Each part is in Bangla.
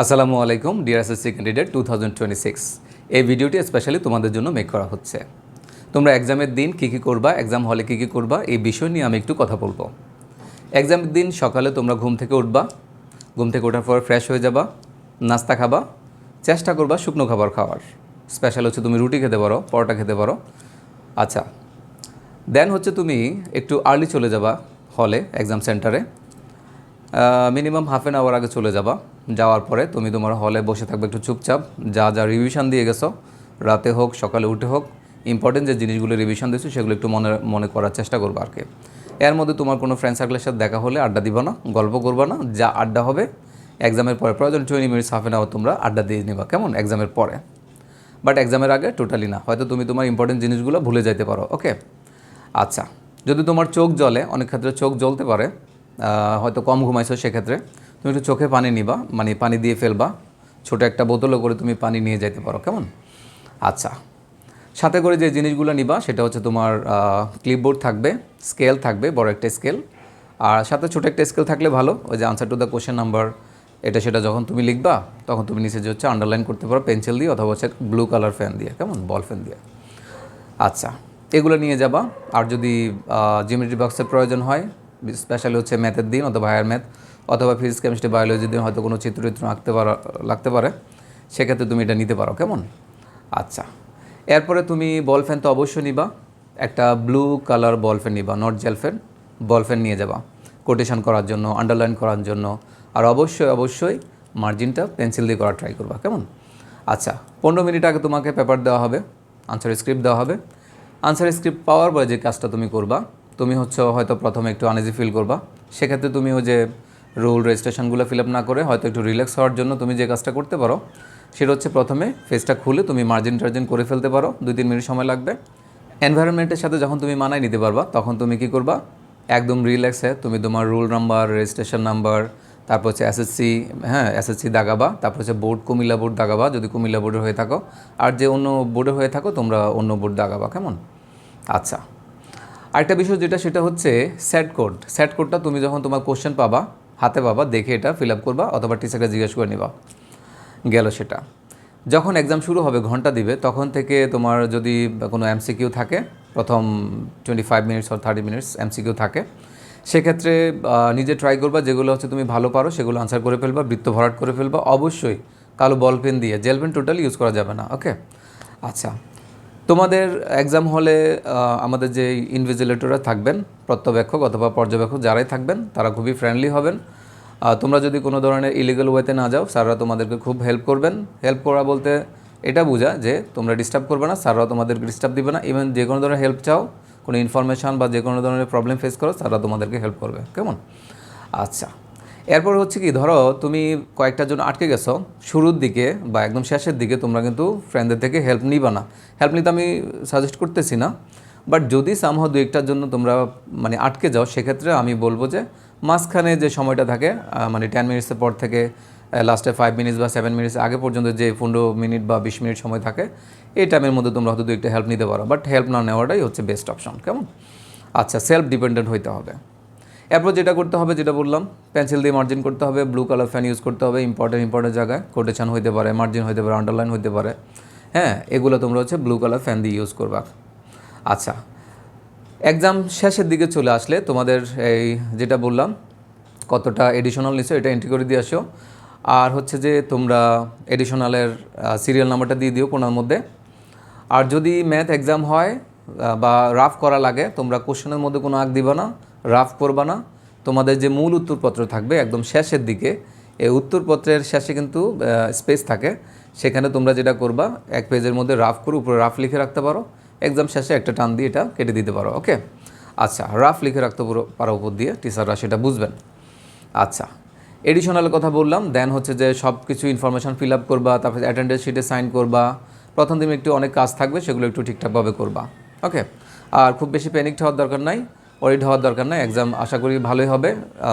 আসসালামু আলাইকুম ডিয়ার এসএসসি ক্যান্ডিডেট 2026। এই ভিডিওটি স্পেশালি তোমাদের জন্য মেক করা হচ্ছে। তোমরা এক্সামের দিন কী কী করবা, এক্সাম হলে কী কী করবা, এই বিষয় নিয়ে আমি একটু কথা বলবো। এক্সামের দিন সকালে তোমরা ঘুম থেকে উঠবা, ঘুম থেকে ওঠার পর ফ্রেশ হয়ে যাবা, নাস্তা খাবা, চেষ্টা করবা শুকনো খাবার খাওয়ার। স্পেশাল হচ্ছে তুমি রুটি খেতে পারো, পরোটা খেতে পারো। আচ্ছা, দেন হচ্ছে তুমি একটু আর্লি চলে যাবা হলে, এক্সাম সেন্টারে। মিনিমাম হাফ অ্যান আওয়ার আগে চলে যাবা। যাওয়ার পরে তুমি তোমার হলে বসে থাকবে একটু চুপচাপ, যা যা রিভিশন দিয়ে গেছো, রাতে হোক সকালে উঠে হোক, ইম্পর্টেন্ট যে জিনিসগুলো রিভিশন দিয়েছো সেগুলো একটু মনে মনে করার চেষ্টা করবো আর কি। এর মধ্যে তোমার কোনো ফ্রেন্ড সার্কেলের সাথে দেখা হলে আড্ডা দিবা না, গল্প করবা না। যা আড্ডা হবে এক্সামের পরে, প্রয়োজন 20 মিনিটস হাফ অ্যান আওয়ার তোমরা আড্ডা দিয়ে নিবা, কেমন, এক্সামের পরে। বাট এক্সামের আগে টোটালি না, হয়তো তুমি তোমার ইম্পর্টেন্ট জিনিসগুলো ভুলে যাইতে পারো। ওকে, আচ্ছা। যদি তোমার চোখ জ্বলে, অনেক ক্ষেত্রে চোখ জ্বলতে পারে, হয়তো কম ঘুমাইছো, সেক্ষেত্রে তুমি একটু চোখে পানি নিবা, মানে পানি দিয়ে ফেলবা। ছোটো একটা বোতলও করে তুমি পানি নিয়ে যাইতে পারো, কেমন। আচ্ছা, সাথে করে যে জিনিসগুলো নিবা সেটা হচ্ছে তোমার ক্লিপবোর্ড থাকবে, স্কেল থাকবে, বড় একটা স্কেল, আর সাথে ছোটো একটা স্কেল থাকলে ভালো। ওই যে answer to the question number এটা সেটা যখন তুমি লিখবা তখন তুমি নিচে যে হচ্ছে আন্ডারলাইন করতে পারো পেন্সিল দিয়ে, অথবা হচ্ছে ব্লু কালার ফ্যান দিয়ে, কেমন, বল ফ্যান দিয়ে। আচ্ছা, এগুলো নিয়ে যাবা। আর যদি জিওমেট্রি বক্সের প্রয়োজন হয়, স্পেশালি হচ্ছে ম্যাথের দিন অথবা হায়ার ম্যাথ অথবা ফিজিক্স কেমিস্ট্রি বায়োলজির দিন হয়তো কোনো চিত্র লাগতে পারে, সেক্ষেত্রে তুমি এটা নিতে পারো, কেমন। আচ্ছা, এরপরে তুমি বল ফ্যান তো অবশ্যই নিবা, একটা ব্লু কালার বল ফ্যান নিবা, not gel pen, ball pen নিয়ে যাবা কোটেশন করার জন্য, আন্ডারলাইন করার জন্য। আর অবশ্যই মার্জিনটা পেন্সিল দিয়ে করা ট্রাই করবা, কেমন। আচ্ছা, 15 মিনিট আগে তোমাকে পেপার দেওয়া হবে, আনসার স্ক্রিপ্ট দেওয়া হবে। আনসার স্ক্রিপ্ট পাওয়ার পরে যে কাজটা তুমি করবা, তুমি হচ্ছে হয়তো প্রথমে একটু আনইজি ফিল করবা। সেক্ষেত্রে তুমি ওই যে রুল রেজিস্ট্রেশনগুলো ফিল আপ না করে হয়তো একটু রিল্যাক্স হওয়ার জন্য তুমি যে কাজটা করতে পারো সেটা হচ্ছে প্রথমে ফেসটা খুলে তুমি মার্জিন টার্জিন করে ফেলতে পারো, 2-3 মিনিট সময় লাগবে। এনভায়রনমেন্টের সাথে যখন তুমি মানায় নিতে পারবা তখন তুমি কী করবা, একদম রিল্যাক্সে তুমি তোমার রুল নাম্বার, রেজিস্ট্রেশন নাম্বার, তারপর হচ্ছে এসএসসি দাগাবা, তারপর হচ্ছে বোর্ড, কুমিল্লা বোর্ড দাগাবা যদি কুমিল্লা বোর্ডের হয়ে থাকো, আর যে অন্য বোর্ডে হয়ে থাকো তোমরা অন্য বোর্ড দাগাবা, কেমন। আচ্ছা, আরেকটা বিষয় যেটা সেটা হচ্ছে সেট কোডটা তুমি যখন তোমার কোশ্চেন পাবা, হাতে পাবা, দেখে এটা ফিল আপ করবা অথবা টিচারকে জিজ্ঞেস করে নিবা, গেল সেটা। যখন এক্সাম শুরু হবে, ঘন্টা দিবে, তখন থেকে তোমার যদি কোনো এমসিকিউ থাকে, প্রথম 25 মিনিটস or 30 মিনিটস এমসিকিউ থাকে, সেক্ষেত্রে নিজে ট্রাই করবা, যেগুলো হচ্ছে তুমি ভালো পারো সেগুলো আনসার করে ফেলবা, বৃত্ত ভরাট করে ফেলবা। অবশ্যই কালো বল পেন দিয়ে, জেল পেন টোটালি ইউজ করা যাবে না। ওকে, আচ্ছা। তোমাদের এক্সাম হলে আমাদের যে ইনভিজিলেটররা থাকবেন, প্রত্যবেক্ষক অথবা পর্যবেক্ষক যারাই থাকবেন, তারা খুবই ফ্রেন্ডলি হবেন। তোমরা যদি কোনো ধরনের ইলিগাল ওয়েতে না যাও, স্যাররা তোমাদেরকে খুব হেল্প করবেন। হেল্প করা বলতে এটা বোঝা যে তোমরা ডিস্টার্ব করবে না, স্যাররাও তোমাদেরকে ডিস্টার্ব দিবে না। ইভেন যে কোনো ধরনের হেল্প চাও, কোনো ইনফরমেশান বা যে কোনো ধরনের প্রবলেম ফেস করো, স্যাররা তোমাদেরকে হেল্প করবে, কেমন। আচ্ছা, এরপর হচ্ছে কি, ধরো তুমি কয়েকটার জন্য আটকে গেছো শুরুর দিকে বা একদম শেষের দিকে, তোমরা কিন্তু ফ্রেন্ডদের থেকে হেল্প নিবা না। হেল্প নিতে আমি সাজেস্ট করতেছি না, বাট যদি সামহাও দু একটার জন্য তোমরা মানে আটকে যাও, সেক্ষেত্রে আমি বলবো যে মাঝখানে যে সময়টা থাকে, মানে 10 মিনিটসের পর থেকে লাস্টে 5 মিনিটস বা 7 মিনিটস আগে পর্যন্ত যে 15 মিনিট বা 20 মিনিট সময় থাকে, এই টাইমের মধ্যে তোমরা হয়তো দু একটা হেল্প নিতে পারো, বাট হেল্প না নেওয়াটাই হচ্ছে বেস্ট অপশন, কেমন। আচ্ছা, সেলফ ডিপেন্ডেন্ট হইতে হবে। এরপর যেটা করতে হবে, যেটা বললাম, পেন্সিল দিয়ে মার্জিন করতে হবে, ব্লু কালার ফ্যান ইউজ করতে হবে, ইম্পর্টেন্ট জায়গায় কোটেশন হইতে পারে, মার্জিন হইতে পারে, আন্ডারলাইন হইতে পারে, হ্যাঁ, এগুলো তোমরা হচ্ছে ব্লু কালার ফ্যান দিয়ে ইউজ করবা। আচ্ছা, এক্সাম শেষের দিকে চলে আসলে তোমাদের এই যেটা বললাম কতটা এডিশনাল নিছো এটা এন্ট্রি করে দিয়ে আসো। আর হচ্ছে যে তোমরা এডিশনালের সিরিয়াল নাম্বারটা দিয়ে দিও কোনার মধ্যে। আর যদি ম্যাথ এক্সাম হয় বা রাফ করা লাগে, তোমরা কোশ্চেনের মধ্যে কোনো আগ দিবা না, রাফ করবা না। তোমাদের যে মূল উত্তরপত্র থাকবে একদম শেষের দিকে, এই উত্তরপত্রের শেষে কিন্তু স্পেস থাকে, সেখানে তোমরা যেটা করবা, এক পেজের মধ্যে রাফ করে উপরে রাফ লিখে রাখতে পারো, এক্সাম শেষে একটা টান দিয়ে এটা কেটে দিতে পারো। ওকে, আচ্ছা, রাফ লিখে রাখতে পারো উপর দিয়ে, টিচাররা সেটা বুঝবেন। আচ্ছা, এডিশনালের কথা বললাম। দেন হচ্ছে যে সব কিছু ইনফরমেশান ফিল আপ করবা, তারপরে অ্যাটেন্ডেন্স শিটে সাইন করবা। প্রথম দিন একটু অনেক কাজ থাকবে, সেগুলো একটু ঠিকঠাকভাবে করবা। ওকে, আর খুব বেশি প্যানিকড হওয়ার দরকার নাই, ওরিড হওয়ার দরকার নাই। এক্সাম আশা করি ভালোই হবে,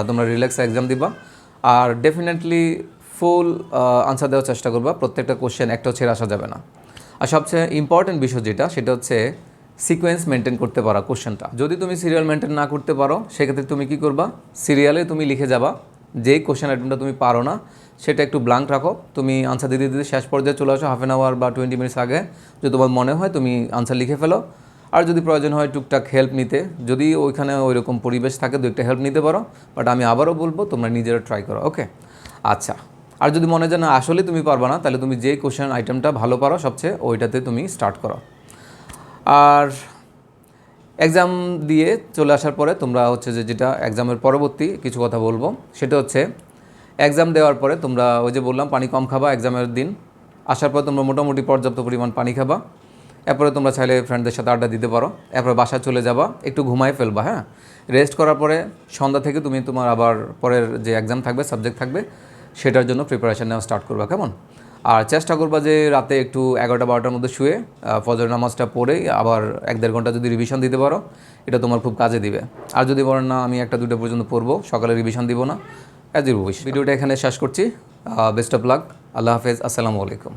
তোমরা রিল্যাক্সে এক্সাম দিবা। আর ডেফিনেটলি ফুল আনসার দেওয়ার চেষ্টা করবা, প্রত্যেকটা কোশ্চেন একটাও ছেড়ে আসা যাবে না। আর সবচেয়ে ইম্পর্টেন্ট বিষয় যেটা, সেটা হচ্ছে সিকোয়েন্স মেনটেন করতে পারা কোশ্চেনটা। যদি তুমি সিরিয়াল মেনটেন না করতে পারো, সেক্ষেত্রে তুমি কী করবা, সিরিয়ালে তুমি লিখে যাবা যেই কোশ্চেন আইটেমটা তুমি পারো না সেটা একটু ব্ল্যাঙ্ক রাখো, তুমি আনসার দিতে দিতে শেষ পর্যায়ে চলে আসো, হাফ অ্যান আওয়ার বা 20 মিনিটস আগে যদি তোমার মনে হয় তুমি আনসার লিখে ফেলো। আর যদি প্রয়োজন হয় টুকটাক হেল্প নিতে, যদি ওইখানে ওইরকম পরিবেশ থাকে দু একটা হেল্প নিতে পারো, বাট আমি আবারও বলবো তোমরা নিজেরা ট্রাই করো, ওকে? আচ্ছা, আর যদি মনে হয় না আসলে তুমি পারবা না, তাহলে তুমি যেই কোশ্চেন আইটেমটা ভালো পারো সবচেয়ে ওইটাতে তুমি স্টার্ট করো। আর এক্সাম দিয়ে চলে আসার পরে তোমরা হচ্ছে যে যেটা এক্সামের পরবর্তী কিছু কথা বলবো, সেটা হচ্ছে এক্সাম দেওয়ার পরে তোমরা ওই যে বললাম পানি কম খাবা, এক্সামের দিন আসার পর তোমরা মোটামুটি পর্যাপ্ত পরিমাণ পানি খাবা। এরপরে তোমরা চাইলে ফ্রেন্ডদের সাথে আড্ডা দিতে পারো, এরপরে বাসায় চলে যাবা, একটু ঘুমায় ফেলবা, হ্যাঁ? রেস্ট করার পরে সন্ধ্যা থেকে তুমি তোমার আবার পরের যে এক্সাম থাকবে, সাবজেক্ট থাকবে, সেটার জন্য প্রিপারেশান নেওয়া স্টার্ট করবা, কেমন? আর চেষ্টা করবা যে রাতে একটু 11টা-12টার মধ্যে শুয়ে ফজর নামাজটা পড়ে আবার 1-1.5 ঘন্টা যদি রিভিশন দিতে পারো, এটা তোমার খুব কাজে দিবে। আর যদি বলেন না আমি 1টা-2টা পর্যন্ত পড়বো, সকালে রিভিশন দিব না, অ্যাজ ইউ উইশ। ভিডিওটা এখানে শেষ করছি। বেস্ট অফ লাক, আল্লাহ হাফেজ, আসসালামু আলাইকুম।